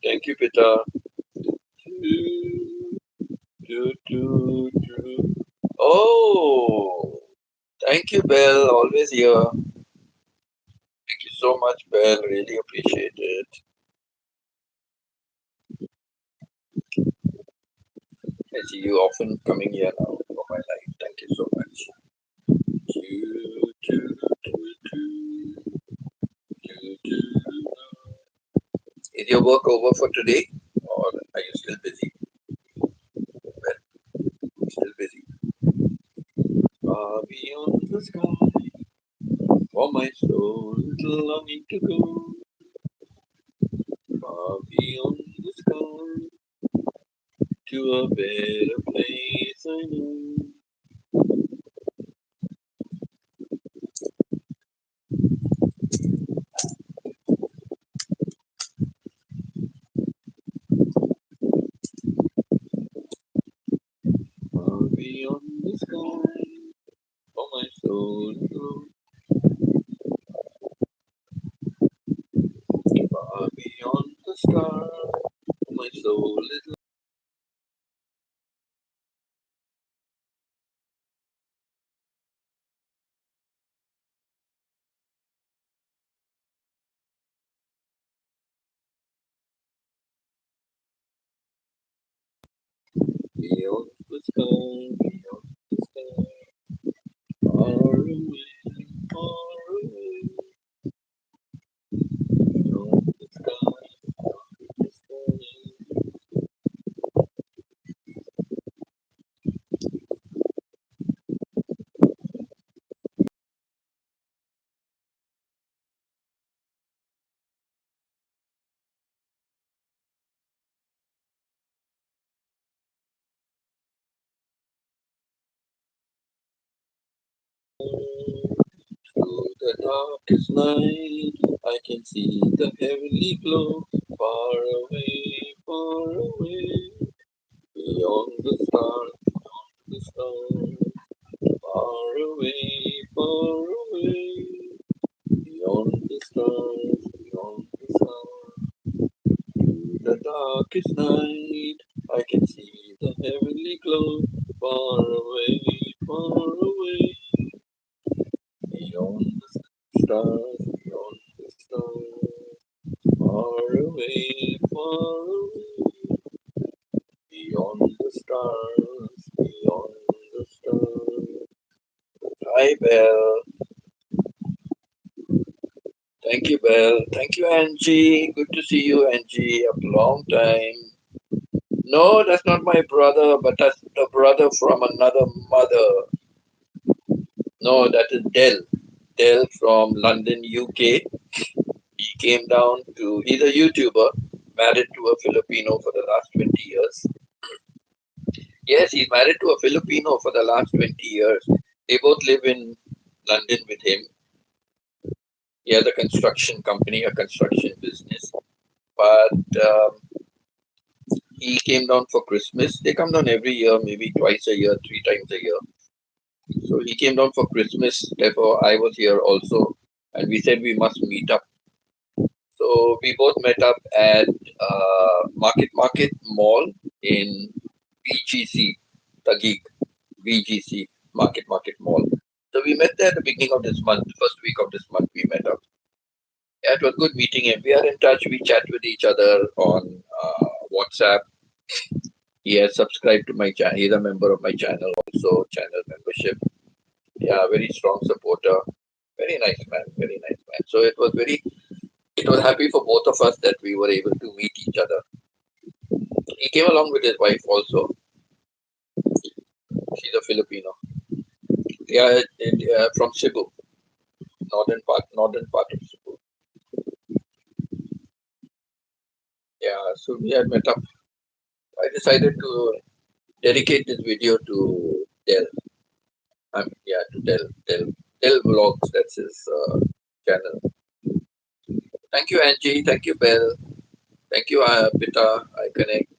Thank you, Peter. Oh, thank you, Belle. Always here. Thank you so much, Belle. Really appreciate it. I see you often coming here now for my life. Thank you so much. Is your work over for today, or are you still busy? Well, still busy. Far beyond the sky, for my soul is longing to go. Far beyond the sky, to a better place I know. Far beyond the sky, for my soul is longing. Far beyond the sky, for my soul is beyond the sky, beyond the sky, far away, far away, beyond the sky, beyond the sky. Through the darkest night, I can see the heavenly glow, far away, far away, beyond the stars, beyond the stars, far away, far away, beyond the stars, beyond the stars. Through the darkest night, I can see the heavenly glow, far away, far away, beyond the stars, beyond the stars. Far away, far away, beyond the stars, beyond the stars. Hi, Belle. Thank you, Belle. Thank you, Angie. Good to see you, Angie. A long time. No, that's not my brother, but that's the brother from another mother. No, that is Del. Del from London, UK. He came down to, he's a YouTuber, married to a Filipino for the last 20 years. Yes, he's married to a Filipino for the last 20 years. They both live in London with him. He has a construction company, a construction business. But he came down for Christmas. They come down every year, maybe twice a year, three times a year. So he came down for Christmas. Therefore, I was here also. And we said we must meet up. So we both met up at Market Mall in VGC, Taguig, VGC, Market Mall. So we met there at the beginning of this month, first week of this month, we met up. Yeah, it was good meeting him. We are in touch. We chat with each other on WhatsApp. He has subscribed to my channel. He's a member of my channel also, channel membership. Yeah, very strong supporter. Very nice man. Very nice man. So it was happy for both of us that we were able to meet each other. He came along with his wife also. She's a Filipino. Yeah, from Cebu, northern part of Cebu. Yeah, so we had met up. I decided to dedicate this video to Del. Yeah, to Del Vlogs. That's his channel. Thank you, Angie. Thank you, Belle. Thank you, Pita. I connect.